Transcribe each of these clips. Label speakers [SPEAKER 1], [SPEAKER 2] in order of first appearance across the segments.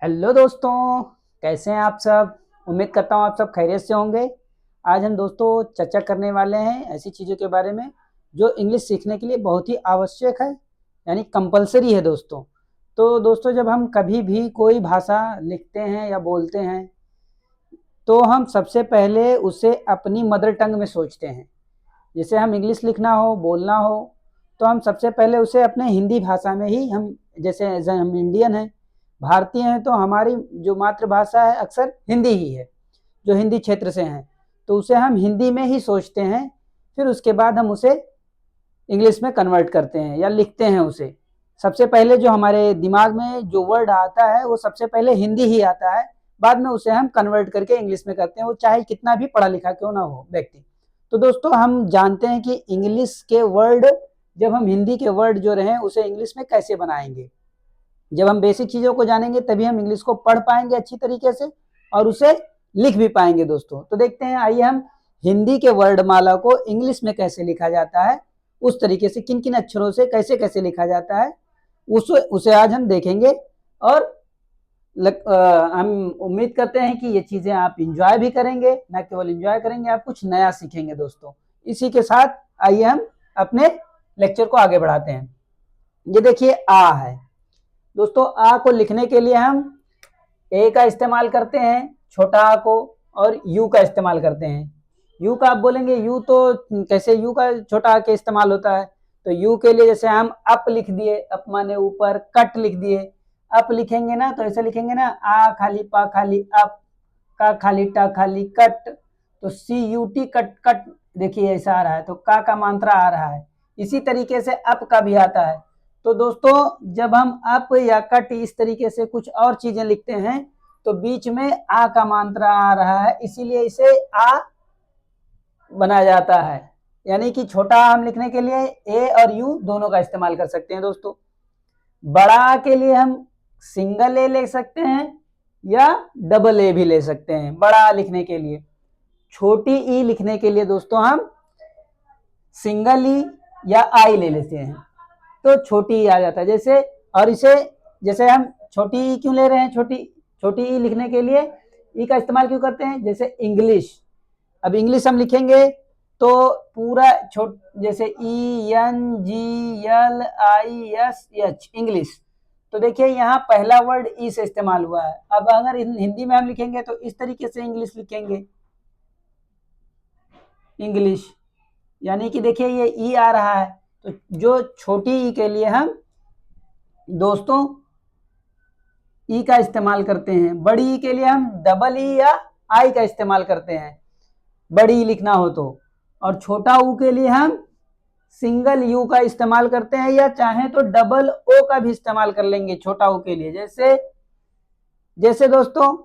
[SPEAKER 1] Hello दोस्तों, कैसे हैं आप सब। उम्मीद करता हूँ आप सब खैरियत से होंगे। आज हम दोस्तों चर्चा करने वाले हैं ऐसी चीज़ों के बारे में जो इंग्लिश सीखने के लिए बहुत ही आवश्यक है, यानी कंपलसरी है दोस्तों। तो दोस्तों, जब हम कभी भी कोई भाषा लिखते हैं या बोलते हैं तो हम सबसे पहले उसे अपनी मदर टंग में सोचते हैं। जैसे हम इंग्लिश लिखना हो, बोलना हो, तो हम सबसे पहले उसे अपने हिंदी भाषा में ही हम, जैसे हम इंडियन हैं, भारतीय हैं, तो हमारी जो मातृभाषा है अक्सर हिंदी ही है, जो हिंदी क्षेत्र से हैं, तो उसे हम हिंदी में ही सोचते हैं। फिर उसके बाद हम उसे इंग्लिश में कन्वर्ट करते हैं या लिखते हैं उसे। सबसे पहले जो हमारे दिमाग में जो वर्ड आता है वो सबसे पहले हिंदी ही आता है, बाद में उसे हम कन्वर्ट करके इंग्लिश में करते हैं, वो चाहे कितना भी पढ़ा लिखा क्यों ना हो व्यक्ति। तो दोस्तों, हम जानते हैं कि इंग्लिश के वर्ड, जब हम हिंदी के वर्ड जो रहे उसे इंग्लिश में कैसे बनाएंगे। जब हम बेसिक चीज़ों को जानेंगे तभी हम इंग्लिश को पढ़ पाएंगे अच्छी तरीके से और उसे लिख भी पाएंगे दोस्तों। तो देखते हैं, आइए हम हिंदी के वर्णमाला को इंग्लिश में कैसे लिखा जाता है, उस तरीके से किन किन अक्षरों से कैसे कैसे लिखा जाता है उसे आज हम देखेंगे। और हम उम्मीद करते हैं कि ये चीज़ें आप इंजॉय भी करेंगे, न केवल इंजॉय करेंगे, आप कुछ नया सीखेंगे दोस्तों। इसी के साथ आइए हम अपने लेक्चर को आगे बढ़ाते हैं। ये देखिए, आ है दोस्तों। आ को लिखने के लिए हम ए का इस्तेमाल करते हैं, छोटा आ को, और यू का इस्तेमाल करते हैं। यू का आप बोलेंगे यू तो कैसे, यू का छोटा आ के इस्तेमाल होता है। तो यू के लिए जैसे हम अप लिख दिए, अप माने ऊपर, कट लिख दिए। अप लिखेंगे ना तो ऐसे लिखेंगे ना, आ खाली पा खाली अप, का खाली टा खाली कट, तो सी यू टी कट कट। देखिए ऐसा आ रहा है, तो का मात्रा आ रहा है। इसी तरीके से अप का भी आता है। तो दोस्तों, जब हम अप या कट इस तरीके से कुछ और चीजें लिखते हैं तो बीच में आ का मात्रा आ रहा है, इसीलिए इसे आ बना जाता है। यानी कि छोटा आ हम लिखने के लिए ए और यू दोनों का इस्तेमाल कर सकते हैं दोस्तों। बड़ा आ के लिए हम सिंगल ए ले सकते हैं या डबल ए भी ले सकते हैं बड़ा आ लिखने के लिए। छोटी ई लिखने के लिए दोस्तों हम सिंगल ई या आई ले लेते हैं, तो छोटी ई आ जाता है। जैसे, और इसे जैसे हम छोटी ई क्यों ले रहे हैं, छोटी ई लिखने के लिए ई का इस्तेमाल क्यों करते हैं, जैसे इंग्लिश। अब इंग्लिश हम लिखेंगे तो पूरा जैसे E N G L I S H English. तो देखिए यहाँ पहला वर्ड ई से इस्तेमाल हुआ है। अब अगर हिंदी में हम लिखेंगे तो इस तरीके से इंग्लिश लिखेंगे, इंग्लिश, यानी कि देखिए ये ई आ रहा है। तो जो छोटी ई के लिए हम दोस्तों ई का इस्तेमाल करते हैं, बड़ी ई के लिए हम डबल ई या आई का इस्तेमाल करते हैं बड़ी ई लिखना हो तो। और छोटा ऊ के लिए हम सिंगल यू का इस्तेमाल करते हैं, या चाहे तो डबल ओ का भी इस्तेमाल कर लेंगे छोटा ऊ के लिए। जैसे जैसे दोस्तों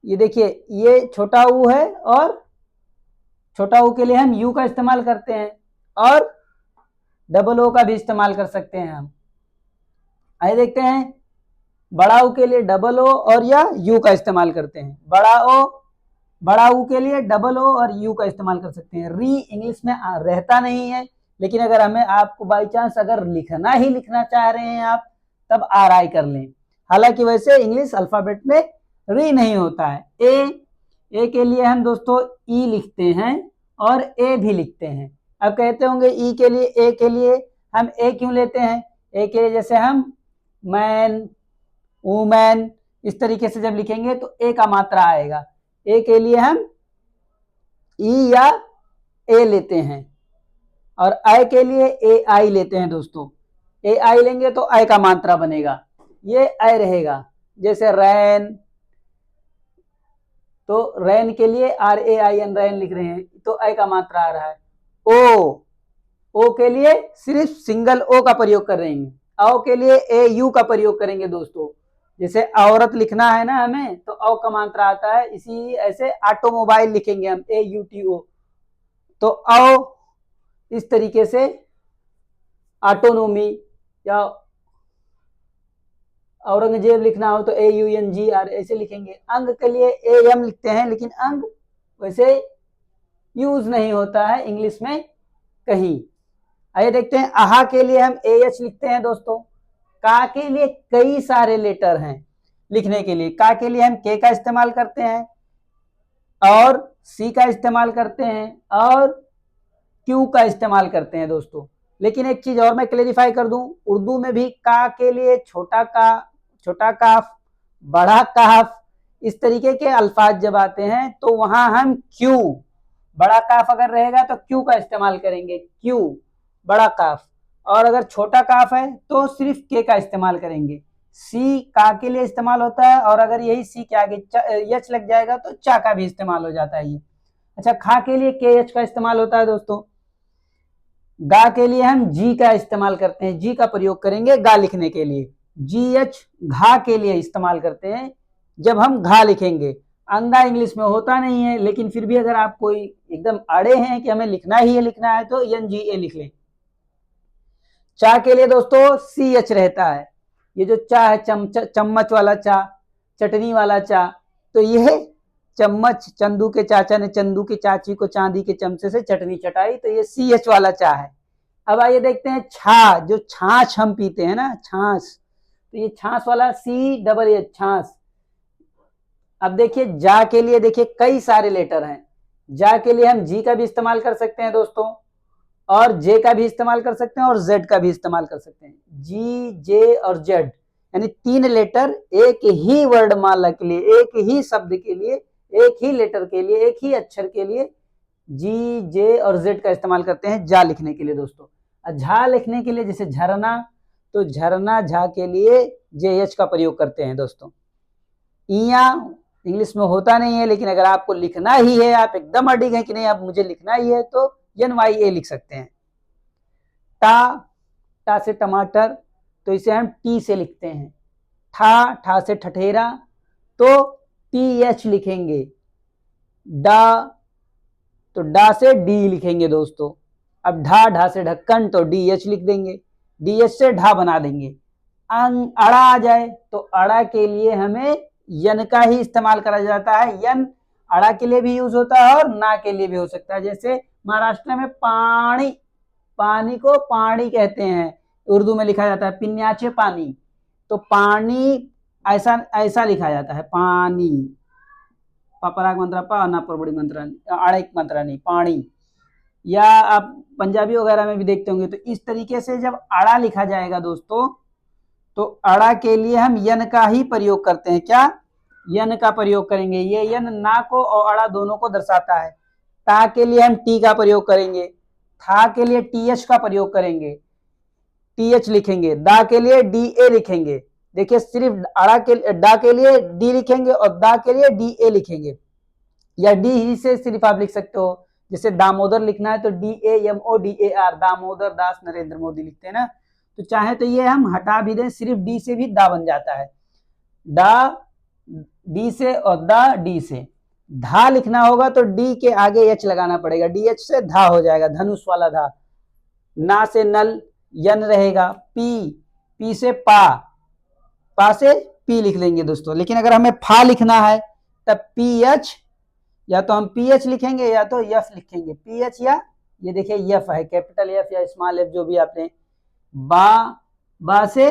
[SPEAKER 1] ये देखिए, ये छोटा ऊ है और छोटा ऊ के लिए हम यू का इस्तेमाल करते हैं, और डबल ओ का भी इस्तेमाल कर सकते हैं हम। आइए देखते हैं, बड़ा ऊ के लिए डबल ओ और या यू का इस्तेमाल करते हैं। बड़ा ऊ के लिए डबल ओ और यू का इस्तेमाल कर सकते हैं। री इंग्लिश में रहता नहीं है, लेकिन अगर हमें आपको बाई चांस अगर लिखना चाह रहे हैं आप, तब आर आई कर लें। हालांकि वैसे इंग्लिश अल्फाबेट में री नहीं होता है। ए के लिए हम दोस्तों ई लिखते हैं और ए भी लिखते हैं। अब कहते होंगे ई के लिए, ए के लिए हम ए क्यों लेते हैं। ए के लिए जैसे हम मैन, वुमेन, इस तरीके से जब लिखेंगे तो ए का मात्रा आएगा। ए के लिए हम ई या ए लेते हैं, और आई के लिए ए आई लेते हैं दोस्तों। ए आई लेंगे तो आई का मात्रा बनेगा, ये आई रहेगा। जैसे रैन, तो रैन के लिए आर ए आई एन रैन लिख रहे हैं, तो आई का मात्रा आ रहा है। ओ के लिए सिर्फ सिंगल ओ का प्रयोग कर रहे हैं। औ के लिए ए यू का प्रयोग करेंगे दोस्तों। जैसे औरत लिखना है ना हमें, तो औ का मात्रा आता है। इसी ऐसे ऑटोमोबाइल लिखेंगे हम, ए यू टी ओ, तो औ इस तरीके से ऑटोनोमी, या औरंगजेब लिखना हो तो ए यू एन जी आर ऐसे लिखेंगे। अंग के लिए ए एम लिखते हैं, लेकिन अंग वैसे यूज नहीं होता है इंग्लिश में कहीं। आइए देखते हैं, आहा के लिए हम ए एच लिखते हैं दोस्तों। का के लिए कई सारे लेटर हैं, लिखने के लिए। का के लिए हम के का इस्तेमाल करते हैं और सी का इस्तेमाल करते हैं और क्यू का इस्तेमाल करते हैं दोस्तों। लेकिन एक चीज और मैं क्लेरिफाई कर दूं, उर्दू में भी का के लिए छोटा का, छोटा काफ, बड़ा काफ, इस तरीके के अल्फाज जब आते हैं तो वहां हम क्यू, बड़ा काफ अगर रहेगा तो क्यू का इस्तेमाल करेंगे, क्यू बड़ा काफ, और अगर छोटा काफ है तो सिर्फ के का इस्तेमाल करेंगे। सी का के लिए इस्तेमाल होता है और अगर यही सी के आगे यच लग जाएगा तो चा का भी इस्तेमाल हो जाता है ये। अच्छा, खा के लिए के एच का इस्तेमाल होता है दोस्तों। गा के लिए हम जी का इस्तेमाल करते हैं, जी का प्रयोग करेंगे गा लिखने के लिए। जी एच घा के लिए इस्तेमाल करते हैं जब हम घा लिखेंगे। अंगा इंग्लिश में होता नहीं है, लेकिन फिर भी अगर आप कोई एकदम अड़े हैं कि हमें लिखना ही है, लिखना है तो एन जी ए लिख लें। चा के लिए दोस्तों सी एच रहता है। ये जो चा है, चम्मच वाला चा, चटनी वाला चा, तो ये चम्मच, चंदू के चाचा ने चंदू की चाची को चांदी के चमचे से चटनी चटाई, तो ये सी एच वाला चा है। अब आइए देखते हैं छा, जो छाछ हम पीते हैं ना, छाछ, तो ये छाछ वाला सी डबल एच, छाछ। अब देखिए जा के लिए, देखिए कई सारे लेटर हैं। जा के लिए हम जी का भी इस्तेमाल कर सकते हैं दोस्तों, और जे का भी इस्तेमाल कर सकते हैं और जेड का भी इस्तेमाल कर सकते हैं। जी, जे और जेड, यानी 3 लेटर एक ही वर्णमाला के लिए, एक ही शब्द के लिए, एक ही लेटर के लिए, एक ही अक्षर के लिए जी, जे और जेड का इस्तेमाल करते हैं जा लिखने के लिए दोस्तों। झा लिखने के लिए जैसे झरना, तो झरना झा के लिए जे एच का प्रयोग करते हैं दोस्तों। इया इंग्लिश में होता नहीं है, लेकिन अगर आपको लिखना ही है, आप एकदम अडिग हैं कि नहीं अब मुझे लिखना ही है, तो एन वाई ए लिख सकते हैं। टा, टा से टमाटर, तो इसे हम टी से लिखते हैं। ठा, ठा से ठठेरा, तो टी एच लिखेंगे। डा, तो डा से डी लिखेंगे दोस्तों। अब ढा, ढा से ढक्कन, तो डी एच लिख देंगे, डी एच से ढा बना देंगे। अड़ा आ जाए तो अड़ा के लिए हमें यन का ही इस्तेमाल करा जाता है। यन अड़ा के लिए भी यूज होता है और ना के लिए भी हो सकता है। जैसे महाराष्ट्र में पानी, पानी को पानी कहते हैं, उर्दू में लिखा जाता है पिन्याचे पानी, तो पानी ऐसा ऐसा लिखा जाता है, पानी, पराग मंत्रा पा ना पर बड़ी मंत्रा, आड़ेक मंत्रा नहीं, पानी। या आप पंजाबी वगैरह में भी देखते होंगे, तो इस तरीके से जब अड़ा लिखा जाएगा दोस्तों, तो अड़ा के लिए हम यन का ही प्रयोग करते हैं। क्या? यन का प्रयोग करेंगे। ये यन ना को और अड़ा दोनों को दर्शाता है। ता के लिए हम टी का प्रयोग करेंगे, था के लिए टी एच का प्रयोग करेंगे, टी एच लिखेंगे। दा के लिए डी ए लिखेंगे। देखिए सिर्फ अड़ा के डा के लिए डी लिखेंगे और दा के लिए डी ए लिखेंगे, या डी ही से सिर्फ आप लिख सकते हो। जैसे दामोदर लिखना है तो D A M O D A R, Damodar Das Narendra Modi लिखते हैं ना, तो चाहे तो ये हम हटा भी दें, सिर्फ डी से भी दा बन जाता है। डा डी से और दा डी से। धा लिखना होगा तो डी के आगे एच लगाना पड़ेगा, डी एच से धा हो जाएगा, धनुष वाला धा। ना से नल, यन रहेगा। पी, पी से पा, पा से पी लिख लेंगे दोस्तों। लेकिन अगर हमें फा लिखना है तब पी एच, या तो हम पी एच लिखेंगे या तो यफ लिखेंगे, पी एच या ये देखिए यफ है, कैपिटल एफ या स्मॉल एफ जो भी आपने। बा, बा से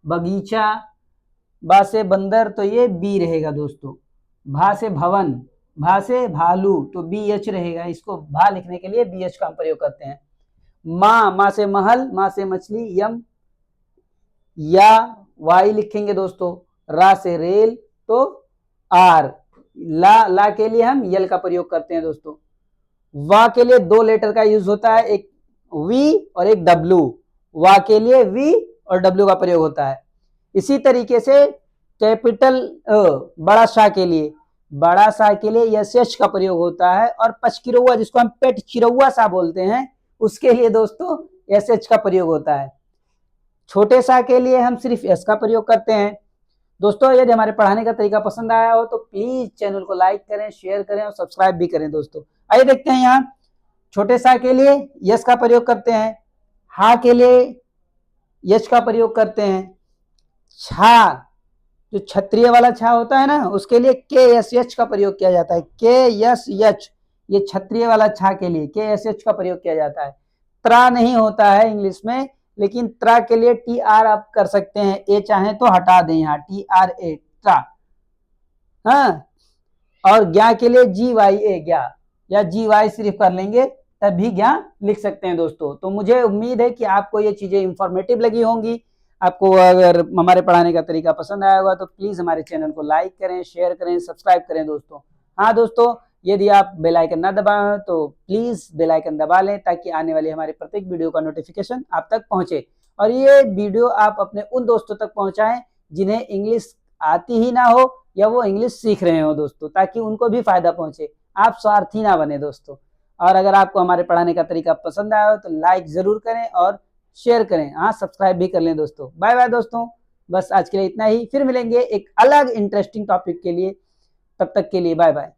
[SPEAKER 1] बगीचा, बा से बंदर, तो ये बी रहेगा दोस्तों। भा से भवन, भा से भालू, तो बी एच रहेगा। इसको भा लिखने के लिए बी एच का हम प्रयोग करते हैं। माँ, माँ से महल, माँ से मछली, यम। या वाई लिखेंगे दोस्तों। रा से रेल, तो आर। ला, ला के लिए हम यल का प्रयोग करते हैं दोस्तों। वा के लिए 2 लेटर का यूज होता है, एक वी और एक डब्ल्यू। वा के लिए वी और डब्ल्यू का प्रयोग होता है। इसी तरीके से कैपिटल बड़ा शाह के लिए, बड़ा शाह के लिए यस एच का प्रयोग होता है। और पचकिरौआ, जिसको हम पेट चिरौआ सा बोलते हैं, उसके लिए दोस्तों एस एच का प्रयोग होता है। छोटे सा के लिए हम सिर्फ एस का प्रयोग करते हैं। दोस्तों यदि हमारे पढ़ाने का तरीका पसंद आया हो तो प्लीज चैनल को लाइक करें, शेयर करें और सब्सक्राइब भी करें दोस्तों। आइए देखते हैं यहाँ छोटे सा के लिए यस का प्रयोग करते हैं, हा के लिए यश का प्रयोग करते हैं। छा, जो क्षत्रिय वाला छा होता है ना, उसके लिए के एस एच का प्रयोग किया जाता है, के एस एच, ये क्षत्रिय वाला छा के लिए के एस एच का प्रयोग किया जाता है। त्रा नहीं होता है इंग्लिश में, लेकिन त्रा के लिए टी आर आप कर सकते हैं, ए चाहे तो हटा दें यहाँ, टी आर ए, ट्रा, हाँ, और ज्ञा के लिए GYA ज्ञा, या GY सिर्फ कर लेंगे तब भी ज्ञा लिख सकते हैं दोस्तों। तो मुझे उम्मीद है कि आपको ये चीजें इंफॉर्मेटिव लगी होंगी। आपको अगर हमारे पढ़ाने का तरीका पसंद आया होगा तो प्लीज हमारे चैनल को लाइक करें, शेयर करें, सब्सक्राइब करें दोस्तों। हाँ दोस्तों, यदि आप बेल आइकन ना दबाएं तो प्लीज बेल आइकन दबा लें ताकि आने वाली हमारे प्रत्येक वीडियो का नोटिफिकेशन आप तक पहुंचे। और ये वीडियो आप अपने उन दोस्तों तक पहुंचाएं जिन्हें इंग्लिश आती ही ना हो या वो इंग्लिश सीख रहे हो दोस्तों, ताकि उनको भी फायदा पहुंचे। आप स्वार्थी ना बने दोस्तों। और अगर आपको हमारे पढ़ाने का तरीका पसंद आया हो तो लाइक जरूर करें और शेयर करें, हाँ सब्सक्राइब भी कर लें दोस्तों। बाय बाय दोस्तों, बस आज के लिए इतना ही, फिर मिलेंगे एक अलग इंटरेस्टिंग टॉपिक के लिए। तब तक के लिए बाय बाय।